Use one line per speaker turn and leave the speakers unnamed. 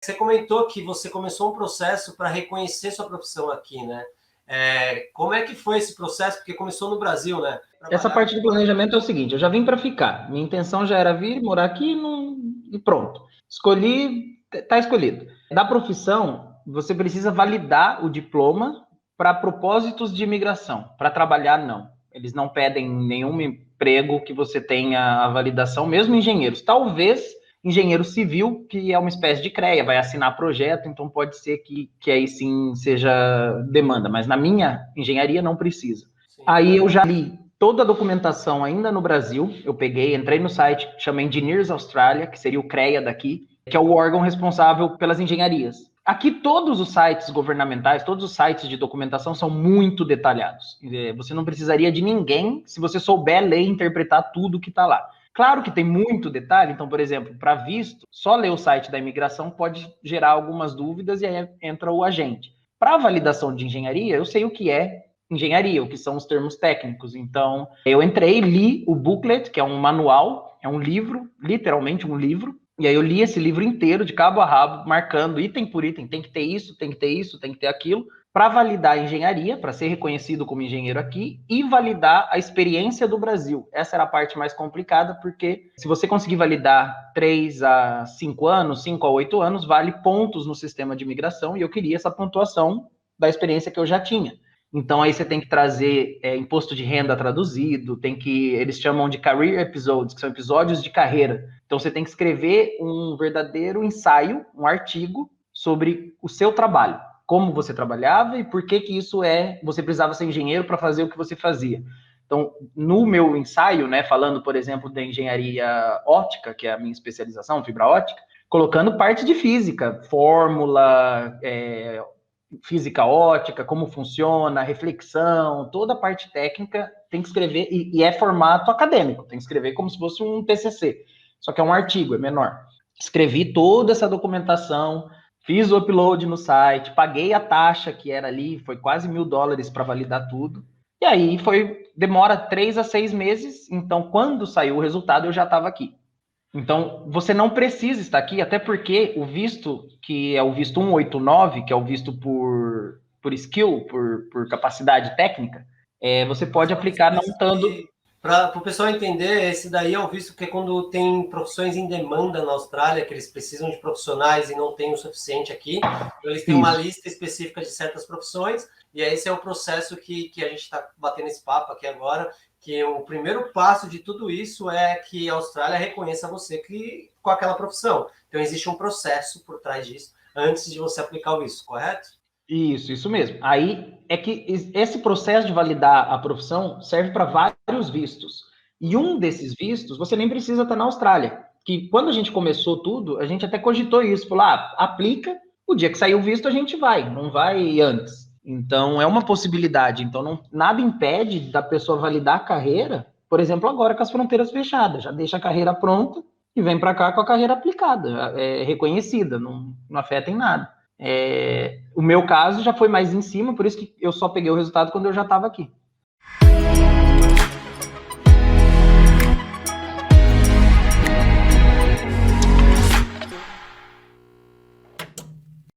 você comentou que você começou um processo para reconhecer sua profissão aqui, né? Como é que foi esse processo? Porque começou no Brasil, né?
Essa parte de planejamento é o seguinte, eu já vim para ficar. Minha intenção já era vir, morar aqui e pronto. Escolhi, tá escolhido. Da profissão, você precisa validar o diploma para propósitos de imigração. Para trabalhar, não. Eles não pedem nenhum emprego que você tenha a validação, mesmo engenheiros. Talvez engenheiro civil, que é uma espécie de CREA, vai assinar projeto, então pode ser que aí sim seja demanda. Mas na minha engenharia não precisa. Sim. Aí eu já li toda a documentação ainda no Brasil, eu peguei, entrei no site, chama Engineers Australia, que seria o CREA daqui, que é o órgão responsável pelas engenharias. Aqui todos os sites governamentais, todos os sites de documentação são muito detalhados. Você não precisaria de ninguém se você souber ler e interpretar tudo que está lá. Claro que tem muito detalhe, então, por exemplo, para visto, só ler o site da imigração pode gerar algumas dúvidas e aí entra o agente. Para validação de engenharia, eu sei o que é engenharia, o que são os termos técnicos. Então, eu entrei, li o booklet, que é um manual, é um livro, literalmente um livro, e aí eu li esse livro inteiro, de cabo a rabo, marcando item por item, tem que ter isso, tem que ter isso, tem que ter aquilo, para validar a engenharia, para ser reconhecido como engenheiro aqui, e validar a experiência do Brasil. Essa era a parte mais complicada, porque se você conseguir validar 3 a 5 anos, 5 a 8 anos, vale pontos no sistema de imigração, e eu queria essa pontuação da experiência que eu já tinha. Então, aí você tem que trazer imposto de renda traduzido, eles chamam de career episodes, que são episódios de carreira. Então, você tem que escrever um verdadeiro ensaio, um artigo, sobre o seu trabalho. Como você trabalhava e por que isso você precisava ser engenheiro para fazer o que você fazia. Então, no meu ensaio, né, falando, por exemplo, da engenharia óptica, que é a minha especialização, fibra óptica, colocando parte de física, fórmula, física ótica, como funciona, reflexão, toda a parte técnica tem que escrever, e é formato acadêmico, tem que escrever como se fosse um TCC, só que é um artigo, é menor. Escrevi toda essa documentação, fiz o upload no site, paguei a taxa que era ali, foi quase $1.000 para validar tudo, e aí demora 3 a 6 meses, então quando saiu o resultado eu já estava aqui. Então, você não precisa estar aqui, até porque o visto, que é o visto 189, que é o visto por skill, por capacidade técnica, você pode aplicar não estando...
Para o pessoal entender, esse daí é o visto que é quando tem profissões em demanda na Austrália, que eles precisam de profissionais e não tem o suficiente aqui. Então, eles têm uma lista específica de certas profissões, e esse é o processo que a gente está batendo esse papo aqui agora, que o primeiro passo de tudo isso é que a Austrália reconheça você com aquela profissão. Então, existe um processo por trás disso, antes de você aplicar o visto, correto?
Isso mesmo. Aí é que esse processo de validar a profissão serve para vários vistos. E um desses vistos, você nem precisa estar na Austrália. Que quando a gente começou tudo, a gente até cogitou isso. Falou, aplica, o dia que sair o visto a gente vai, não vai antes. Então, é uma possibilidade. Então, nada impede da pessoa validar a carreira, por exemplo, agora com as fronteiras fechadas. Já deixa a carreira pronta e vem para cá com a carreira aplicada, reconhecida, não afeta em nada. O meu caso já foi mais em cima, por isso que eu só peguei o resultado quando eu já estava aqui.